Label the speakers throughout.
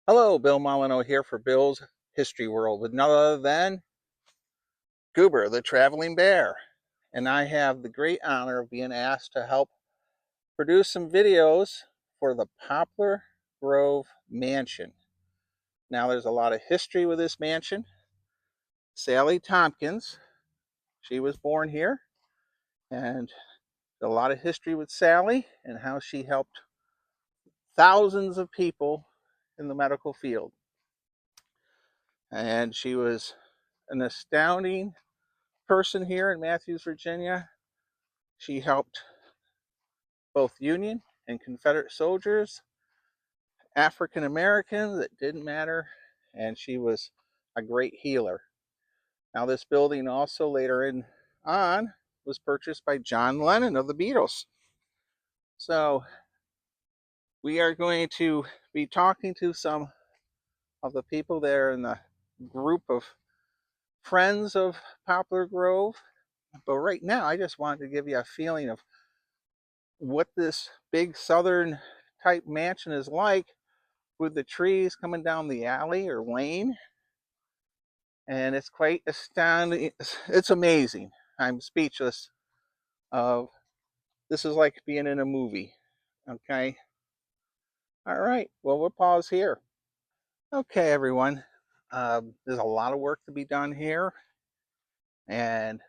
Speaker 1: Hello, Bill Molyneux here for Bill's History World with none other than Goober, the traveling bear. And I have the great honor of being asked to help produce some videos for the Poplar Grove Mansion. Now, there's a lot of history with this mansion. Sally Tompkins, she was born here, and a lot of history with Sally and how she helped thousands of people in the medical field. And she was an astounding person here in Mathews, Virginia. She helped both Union and Confederate soldiers, African Americans, it didn't matter, and she was a great healer. Now, this building also later on was purchased by John Lennon of the Beatles. So, we are going to be talking to some of the people there in the group of friends of Poplar Grove. But right now, I just wanted to give you a feeling of what this big southern type mansion is like with the trees coming down the alley or lane. And it's quite astounding. It's amazing. I'm speechless of this is like being in a movie. Okay. All right. Well, we'll pause here. Okay, everyone. There's a lot of work to be done here. And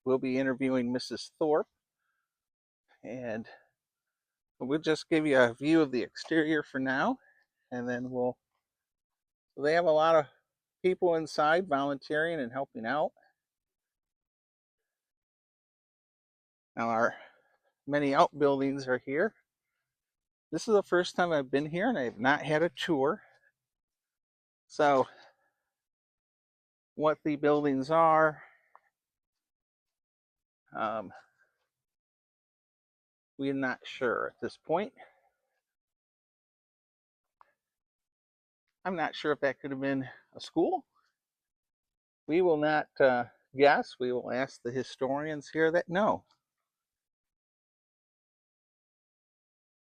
Speaker 1: we'll be interviewing Mrs. Thorpe. And we'll just give you a view of the exterior for now. And then they have a lot of people inside volunteering and helping out. Now, our many outbuildings are here. This is the first time I've been here and I have not had a tour. So, what the buildings are, um, we're not sure at this point. I'm not sure if that could have been a school. We will not guess. We will ask the historians here that know.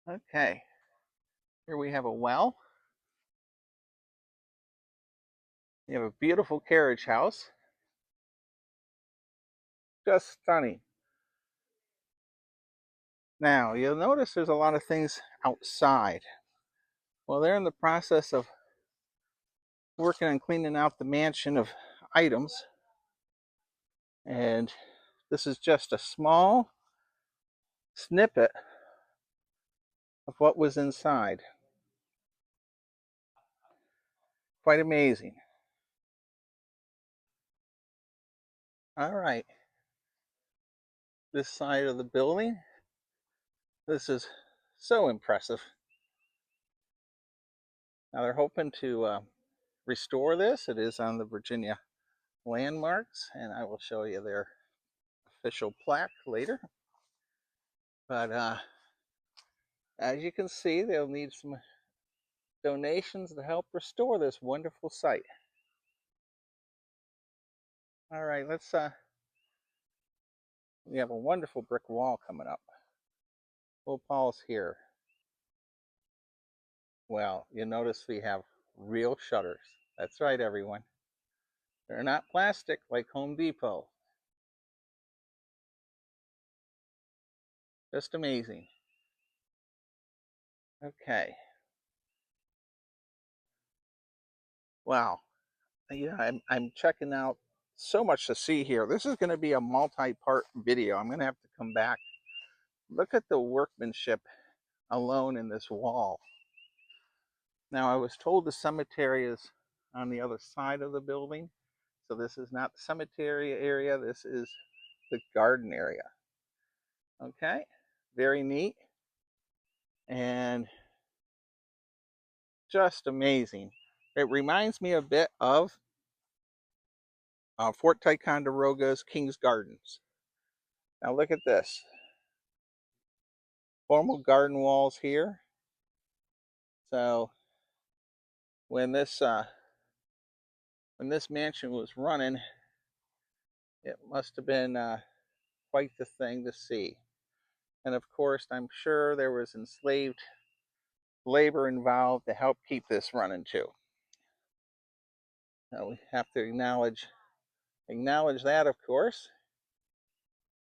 Speaker 1: Okay. Here we have a well. We have a beautiful carriage house. Just stunning. Now, you'll notice there's a lot of things outside. Well, they're in the process of working on cleaning out the mansion of items. And this is just a small snippet of what was inside. Quite amazing. All right. This side of the building. This is so impressive. Now they're hoping to restore this. It is on the Virginia landmarks, and I will show you their official plaque later. But as you can see, they'll need some donations to help restore this wonderful site. All right, we have a wonderful brick wall coming up. We'll pause here. Well, you notice we have real shutters. That's right, everyone. They're not plastic like Home Depot. Just amazing. Okay. Wow. Yeah, I'm checking out so much to see here. This is going to be a multi-part video. I'm going to have to come back. Look at the workmanship alone in this wall. Now, I was told the cemetery is on the other side of the building. So this is not the cemetery area. This is the garden area. Okay. Very neat. And just amazing. It reminds me a bit of Fort Ticonderoga's King's Gardens. Now look at this. Formal garden walls here. So when this mansion was running, it must have been quite the thing to see. And of course, I'm sure there was enslaved labor involved to help keep this running too. Now we have to acknowledge that, of course,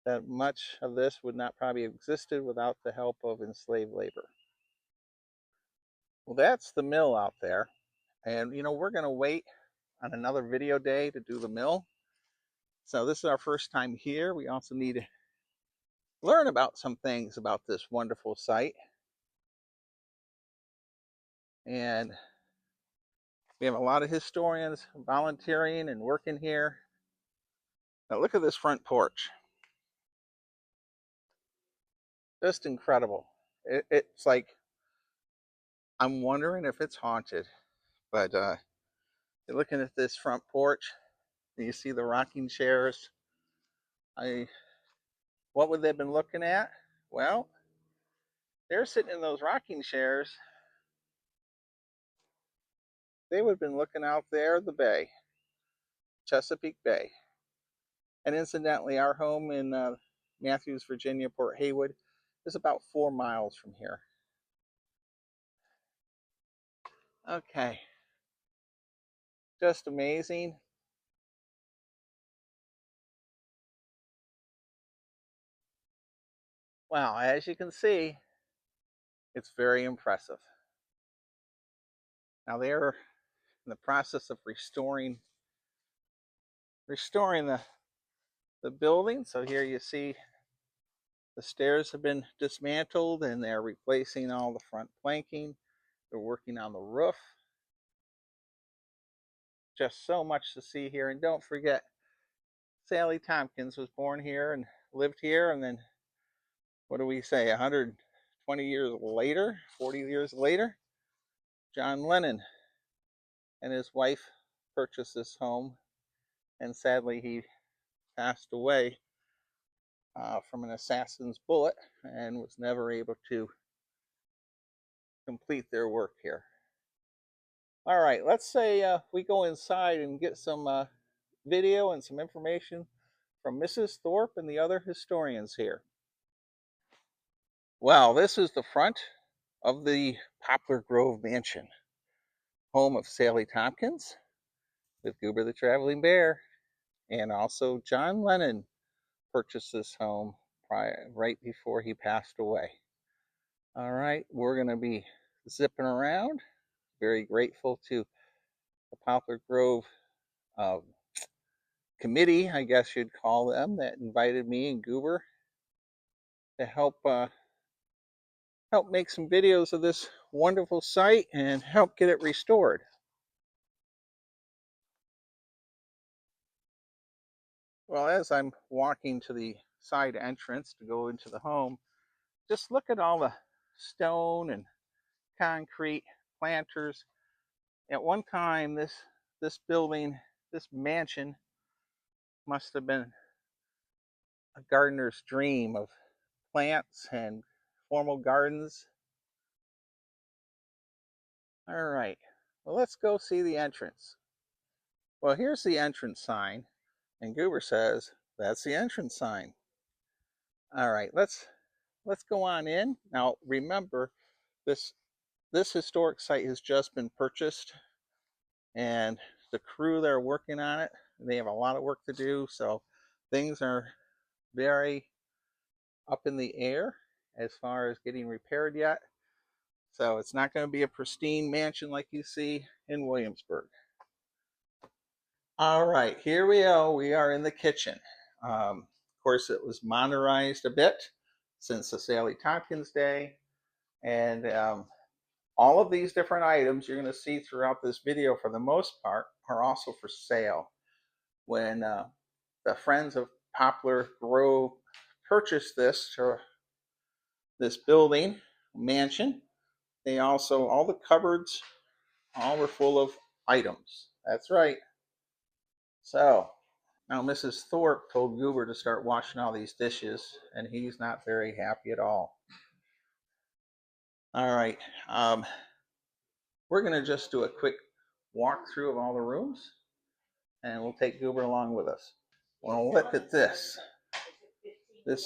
Speaker 1: that much of this would not probably have existed without the help of enslaved labor. Well, that's the mill out there. And we're going to wait on another video day to do the mill. So this is our first time here. We also need to learn about some things about this wonderful site. And we have a lot of historians volunteering and working here. Now look at this front porch. Just incredible. It's like, I'm wondering if it's haunted. But you're looking at this front porch, and you see the rocking chairs. What would they have been looking at? Well, they're sitting in those rocking chairs. They would have been looking out there, the bay, Chesapeake Bay. And incidentally, our home in Mathews, Virginia, Port Haywood, is about 4 miles from here. Okay. Just amazing. Wow, as you can see, it's very impressive. Now they're in the process of restoring the building. So here you see the stairs have been dismantled and they're replacing all the front planking. They're working on the roof. Just so much to see here. And don't forget, Sally Tompkins was born here and lived here, and then what do we say, 120 years later, 40 years later, John Lennon and his wife purchased this home, and sadly he passed away from an assassin's bullet and was never able to complete their work here. All right, let's say we go inside and get some video and some information from Mrs. Thorpe and the other historians here. Well, this is the front of the Poplar Grove Mansion, home of Sally Tompkins with Goober the Traveling Bear, and also John Lennon purchased this home right before he passed away. All right, we're going to be zipping around. Very grateful to the Poplar Grove committee, I guess you'd call them, that invited me and Goober to help make some videos of this wonderful site and help get it restored. Well, as I'm walking to the side entrance to go into the home, just look at all the stone and concrete planters. At one time, this building, this mansion, must have been a gardener's dream of plants and formal gardens. All right, well, let's go see the entrance. Well, here's the entrance sign, and Goober says that's the entrance sign. All right, let's go on in. Now, remember, this historic site has just been purchased, and the crew that are working on it, they have a lot of work to do, so things are very up in the air as far as getting repaired yet. So it's not going to be a pristine mansion like you see in Williamsburg. All right, here we go. We are in the kitchen. Of course, it was modernized a bit since the Sally Tompkins day, and all of these different items you're going to see throughout this video, for the most part, are also for sale. When the Friends of Poplar Grove purchased this building, mansion, they also, all the cupboards, all were full of items. That's right. So, now Mrs. Thorpe told Goober to start washing all these dishes, and he's not very happy at all. All right. We're going to just do a quick walkthrough of all the rooms, and we'll take Goober along with us. Well, look at this. It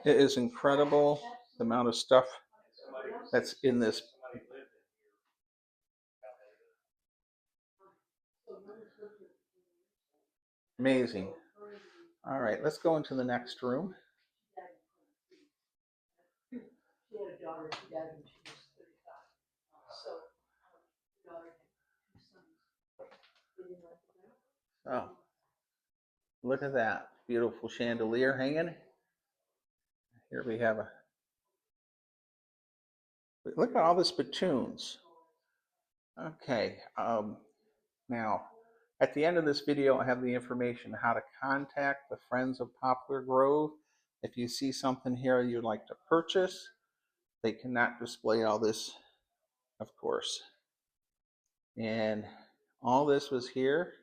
Speaker 1: is incredible, the amount of stuff that's in this. Amazing. All right, let's go into the next room. Oh, look at that beautiful chandelier hanging. Here we have a, look at all the spittoons. Okay, now at the end of this video, I have the information how to contact the Friends of Poplar Grove. If you see something here you'd like to purchase, they cannot display all this, of course. And all this was here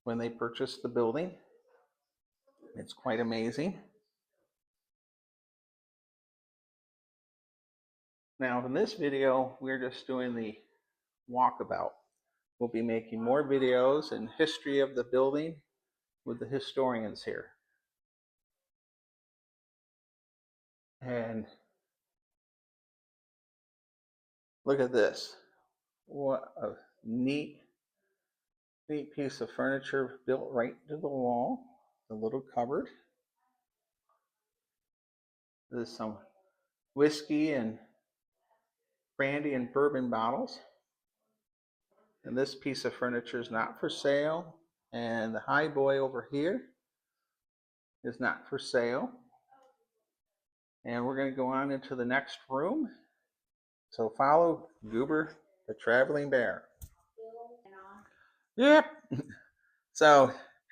Speaker 1: when they purchased the building. It's quite amazing. Now in this video, we're just doing the walkabout. We'll be making more videos and history of the building with the historians here. And look at this. What a neat piece of furniture built right to the wall. The little cupboard. There's some whiskey and brandy and bourbon bottles. And this piece of furniture is not for sale. And the high boy over here is not for sale. And we're going to go on into the next room. So follow Goober the Traveling Bear. Yep. So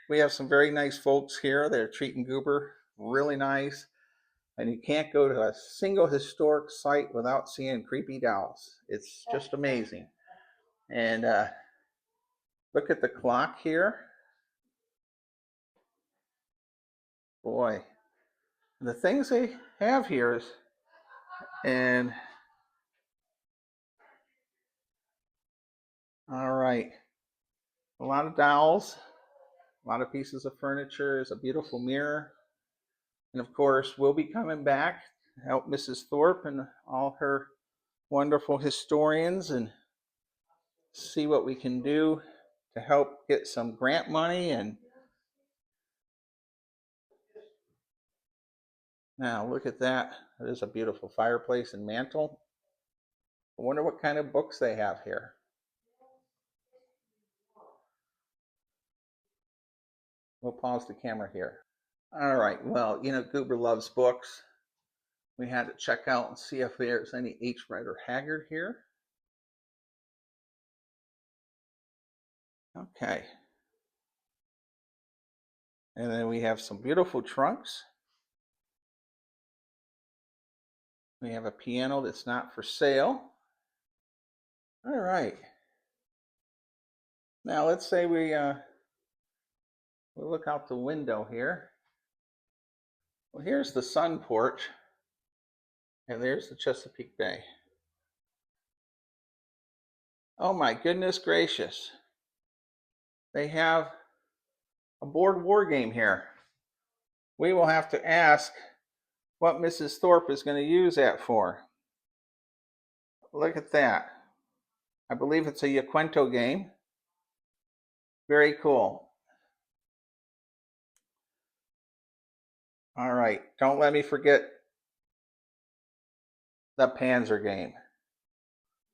Speaker 1: we have some very nice folks here. They're treating Goober really nice. And you can't go to a single historic site without seeing creepy dolls. It's just amazing. And look at the clock here. Boy, the things they have here is, and all right, a lot of dolls, a lot of pieces of furniture. There's a beautiful mirror. And of course, we'll be coming back to help Mrs. Thorpe and all her wonderful historians and see what we can do to help get some grant money. And now look at that. There's a beautiful fireplace and mantle. I wonder what kind of books they have here. We'll pause the camera here. All right, well, you know, Goober loves books. We had to check out and see if there's any H. Rider Haggard here. Okay. And then we have some beautiful trunks. We have a piano that's not for sale. All right. Now let's say we look out the window here. Well, here's the sun porch, and there's the Chesapeake Bay. Oh my goodness gracious. They have a board war game here. We will have to ask what Mrs. Thorpe is going to use that for. Look at that. I believe it's a Yaquento game. Very cool. All right, don't let me forget the Panzer game.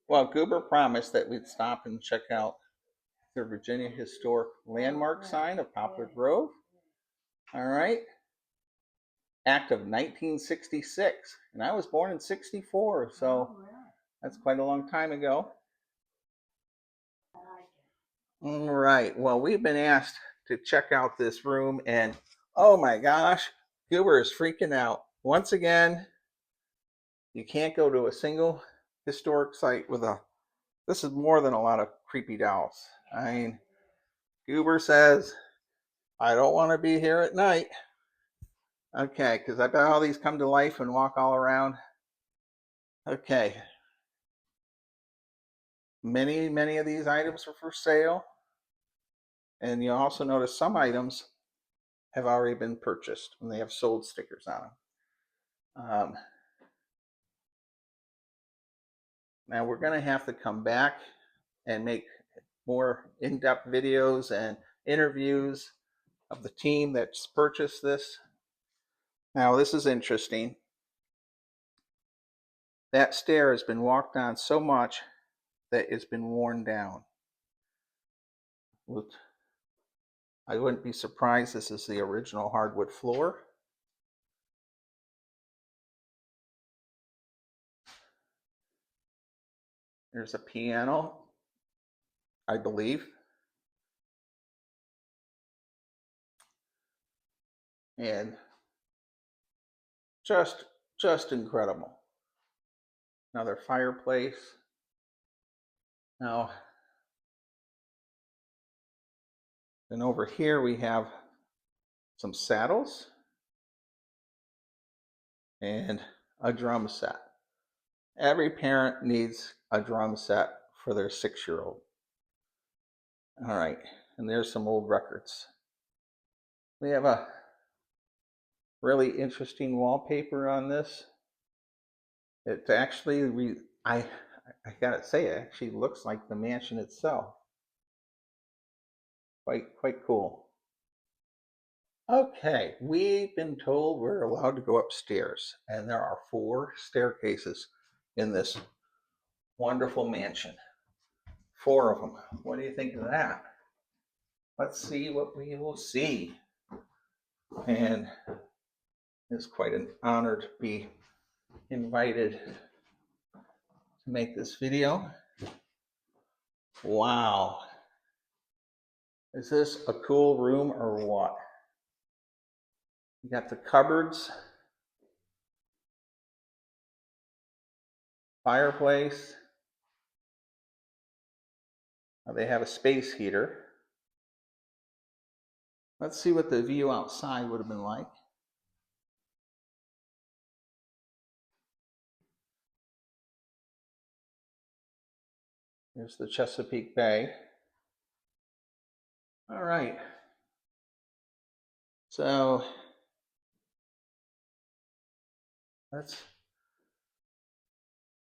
Speaker 1: Well, Goober promised that we'd stop and check out the Virginia Historic Landmark sign of Poplar Grove. All right. Act of 1966. And I was born in 64, so that's quite a long time ago. All right. Well, we've been asked to check out this room, and oh my gosh, Goober is freaking out. Once again, you can't go to a single historic site with a, this is more than a lot of creepy dolls. I mean, Goober says, I don't want to be here at night. Okay, because I bet all these come to life and walk all around. Okay. Many of these items are for sale. And you also notice some items have already been purchased and they have sold stickers on them. Now we're going to have to come back and make more in-depth videos and interviews of the team that's purchased this. Now this is interesting. That stair has been walked on so much that it's been worn down. I wouldn't be surprised this is the original hardwood floor. There's a piano, I believe. And just incredible. Another fireplace. Now, and over here we have some saddles and a drum set. Every parent needs a drum set for their 6-year-old. All right, and there's some old records. We have a really interesting wallpaper on this. It actually, I gotta say, it actually looks like the mansion itself. Quite cool. Okay, we've been told we're allowed to go upstairs, and there are 4 staircases in this wonderful mansion. 4 of them. What do you think of that? Let's see what we will see. And it's quite an honor to be invited to make this video. Wow. Is this a cool room or what? You got the cupboards, fireplace. They have a space heater. Let's see what the view outside would have been like. There's the Chesapeake Bay. All right. So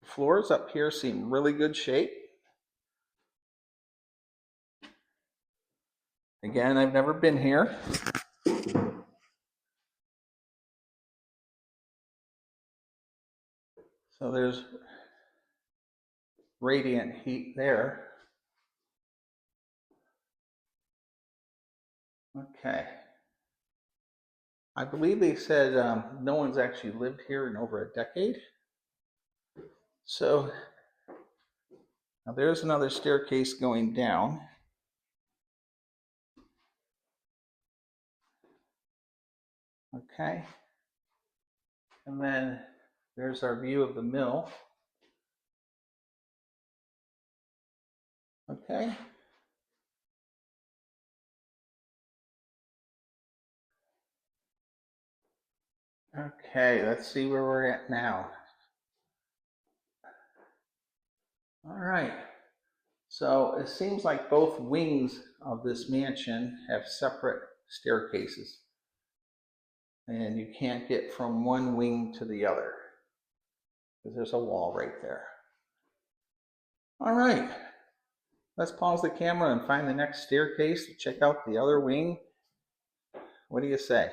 Speaker 1: floors up here seem really good shape. Again, I've never been here. So there's radiant heat there. Okay. I believe they said no one's actually lived here in over a decade. So now there's another staircase going down. Okay. And then there's our view of the mill. Okay. Okay, let's see where we're at now. All right. So it seems like both wings of this mansion have separate staircases. And you can't get from one wing to the other because there's a wall right there. All right. Let's pause the camera and find the next staircase to check out the other wing. What do you say?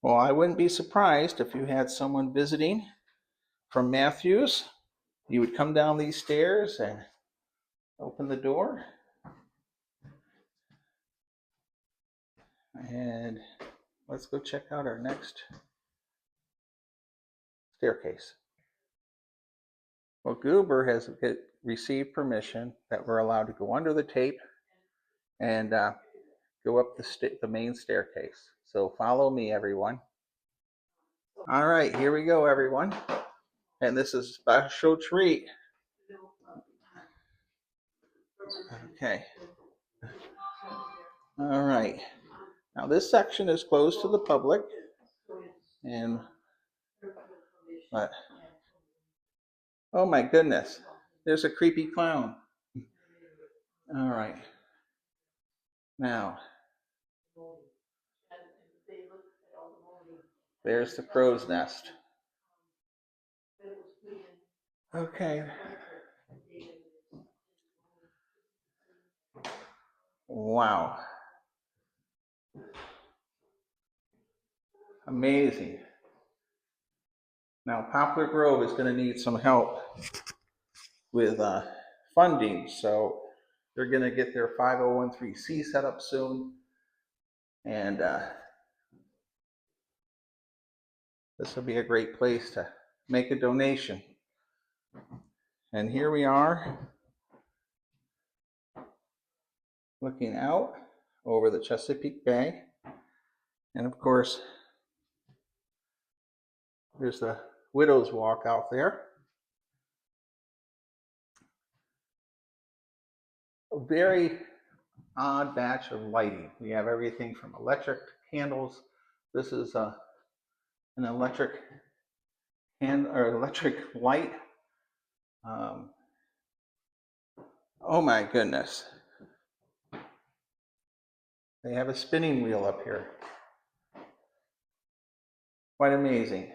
Speaker 1: Well, I wouldn't be surprised if you had someone visiting from Mathews. You would come down these stairs and open the door. And let's go check out our next staircase. Well, Goober has received permission that we're allowed to go under the tape and go up the main staircase. So follow me, everyone. All right, here we go, everyone. And this is a special treat. Okay. All right. Now this section is closed to the public. But oh my goodness, there's a creepy clown. All right. Now, there's the crow's nest. Okay. Wow. Amazing. Now, Poplar Grove is going to need some help with funding, so they're going to get their 5013C set up soon, and this will be a great place to make a donation. And here we are, looking out over the Chesapeake Bay, and of course, there's the Widow's Walk out there. A very odd batch of lighting. We have everything from electric candles. This is an electric light. Oh my goodness. They have a spinning wheel up here. Quite amazing.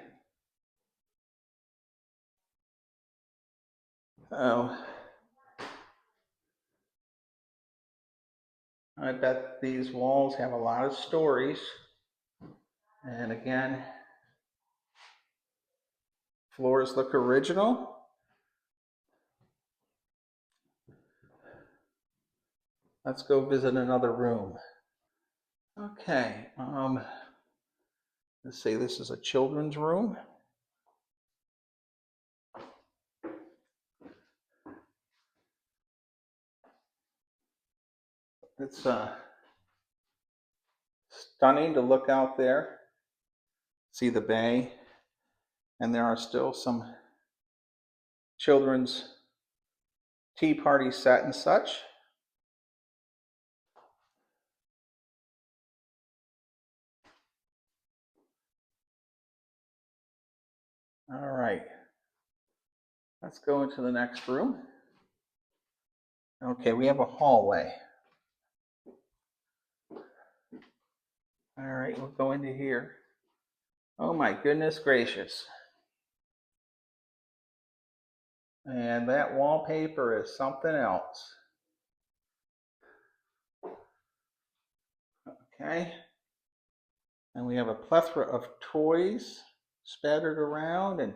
Speaker 1: Oh, I bet these walls have a lot of stories. And again, floors look original. Let's go visit another room. Okay, let's say this is a children's room. It's stunning to look out there, see the bay, and there are still some children's tea party set and such. All right, let's go into the next room. Okay, we have a hallway. All right, we'll go into here. Oh my goodness gracious. And that wallpaper is something else. Okay. And we have a plethora of toys spattered around and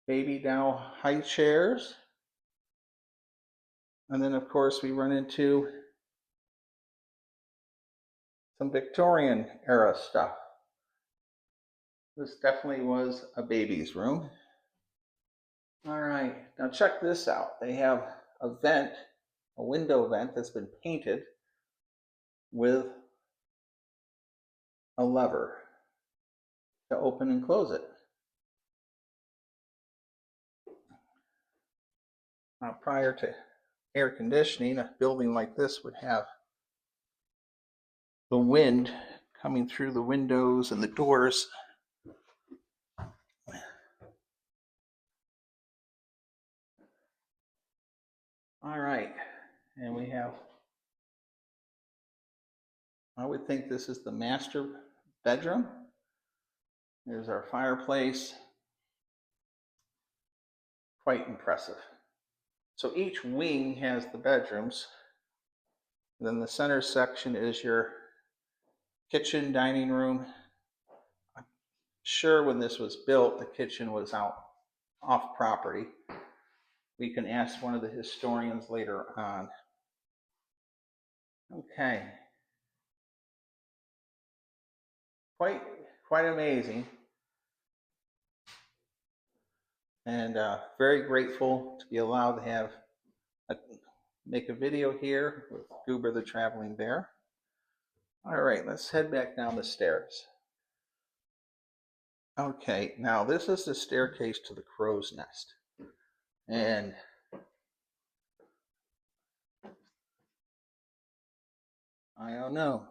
Speaker 1: baby doll high chairs. And then of course we run into some Victorian era stuff. This definitely was a baby's room. All right, now check this out. They have a vent, a window vent that's been painted with a lever to open and close it. Now, prior to air conditioning, a building like this would have the wind coming through the windows and the doors. All right, and we have, I would think this is the master bedroom. There's our fireplace. Quite impressive. So each wing has the bedrooms. And then the center section is your kitchen, dining room. I'm sure when this was built, the kitchen was out off property. We can ask one of the historians later on. Okay. Quite amazing. And very grateful to be allowed to have make a video here with Goober the Traveling Bear. All right, let's head back down the stairs. Okay, now this is the staircase to the crow's nest. And I don't know.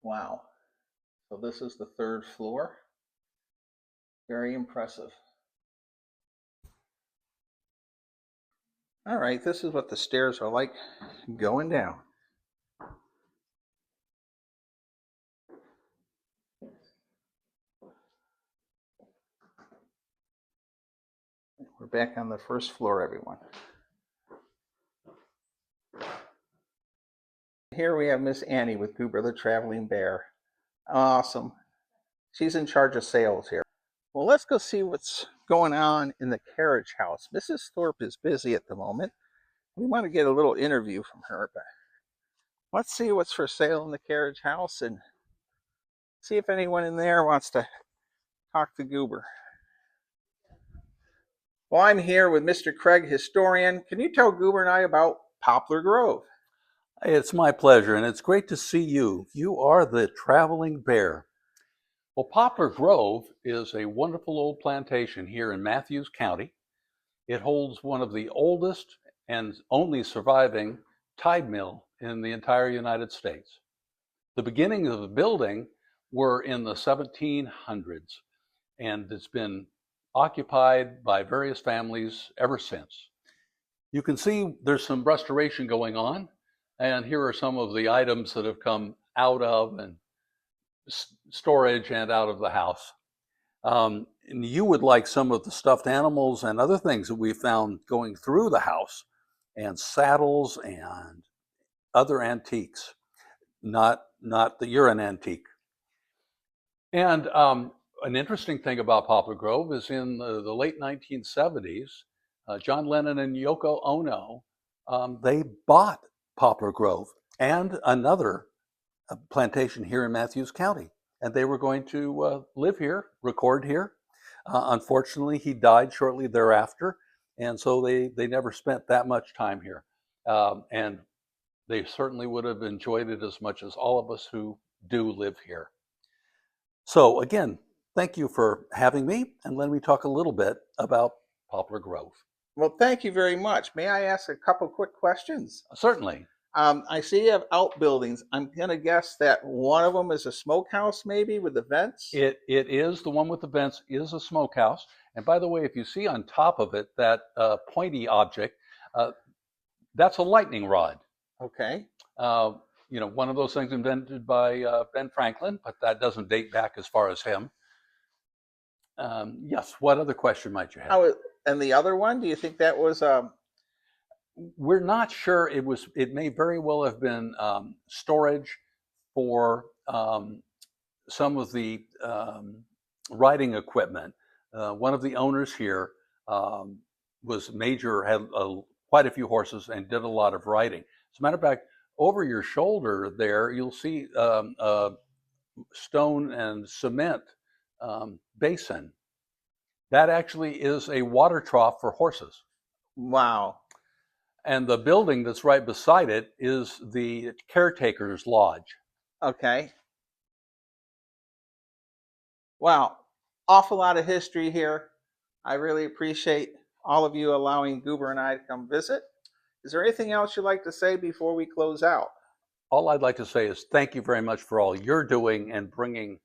Speaker 1: Wow. So this is the third floor. Very impressive. All right, this is what the stairs are like going down. back on the first floor, everyone. Here we have Miss Annie with Goober the Traveling Bear. Awesome. She's in charge of sales here. Well, let's go see what's going on in the carriage house. Mrs. Thorpe is busy at the moment. We want to get a little interview from her, but let's see what's for sale in the carriage house and see if anyone in there wants to talk to Goober. Well, I'm here with Mr. Craig, historian. Can you tell Goober and I about Poplar Grove?
Speaker 2: It's my pleasure, and it's great to see you. You are the traveling bear. Well, Poplar Grove is a wonderful old plantation here in Mathews County. It holds one of the oldest and only surviving tide mill in the entire United States. The beginnings of the building were in the 1700s, and it's been occupied by various families ever since. You can see there's some restoration going on, and here are some of the items that have come out of and storage and out of the house. And you would like some of the stuffed animals and other things that we found going through the house, and saddles and other antiques. Not that you're an antique. And an interesting thing about Poplar Grove is in the late 1970s, John Lennon and Yoko Ono, they bought Poplar Grove and another plantation here in Mathews County. And they were going to live here, record here. Unfortunately, he died shortly thereafter. And so they never spent that much time here. And they certainly would have enjoyed it as much as all of us who do live here. So again, thank you for having me, and let me talk a little bit about Poplar Grove.
Speaker 1: Well, thank you very much. May I ask a couple quick questions?
Speaker 2: Certainly.
Speaker 1: I see you have outbuildings. I'm going to guess that one of them is a smokehouse, maybe, with the vents?
Speaker 2: It is, the one with the vents is a smokehouse. And by the way, if you see on top of it that pointy object, that's a lightning rod.
Speaker 1: Okay.
Speaker 2: One of those things invented by Ben Franklin, but that doesn't date back as far as him. Yes, what other question might you have?
Speaker 1: And the other one, do you think that was...
Speaker 2: We're not sure. It may very well have been storage for some of the riding equipment. One of the owners here was major, had quite a few horses and did a lot of riding. As a matter of fact, over your shoulder there, you'll see a stone and cement basin. That actually is a water trough for horses.
Speaker 1: Wow.
Speaker 2: And the building that's right beside it is the caretaker's lodge.
Speaker 1: Okay. Wow. Awful lot of history here. I really appreciate all of you allowing Goober and I to come visit. Is there anything else you'd like to say before we close out?
Speaker 2: All I'd like to say is thank you very much for all you're doing and bringing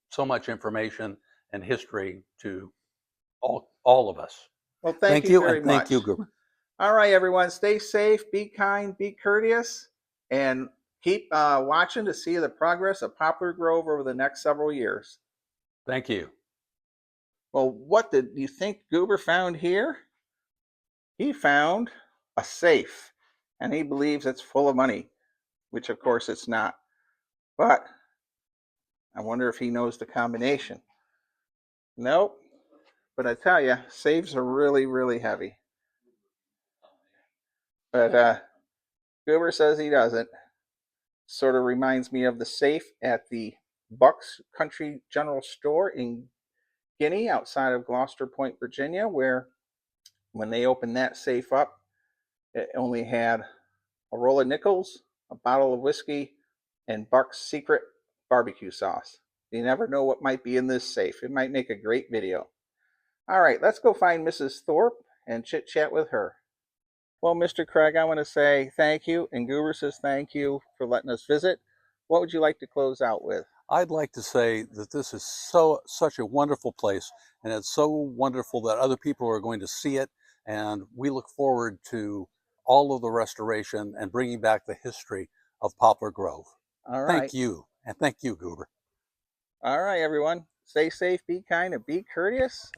Speaker 2: so much information and history to all of us.
Speaker 1: Well, thank you very much.
Speaker 2: Thank you, Goober.
Speaker 1: All right, everyone, stay safe, be kind, be courteous, and keep watching to see the progress of Poplar Grove over the next several years.
Speaker 2: Thank you.
Speaker 1: Well, what did you think Goober found here? He found a safe, and he believes it's full of money, which of course it's not. But I wonder if he knows the combination. Nope. But I tell you, safes are really, really heavy. But Goober says he doesn't. Sort of reminds me of the safe at the Bucks Country General Store in Guinea outside of Gloucester Point, Virginia, where when they opened that safe up, it only had a roll of nickels, a bottle of whiskey, and Buck's secret barbecue sauce. You never know what might be in this safe. It might make a great video. All right, let's go find Mrs. Thorpe and chit-chat with her. Well, Mr. Craig, I want to say thank you, and Goober says thank you for letting us visit. What would you like to close out with?
Speaker 2: I'd like to say that this is such a wonderful place, and it's so wonderful that other people are going to see it, and we look forward to all of the restoration and bringing back the history of Poplar Grove.
Speaker 1: All right.
Speaker 2: Thank you, and thank you, Goober.
Speaker 1: All right, everyone. Stay safe, be kind, and be courteous.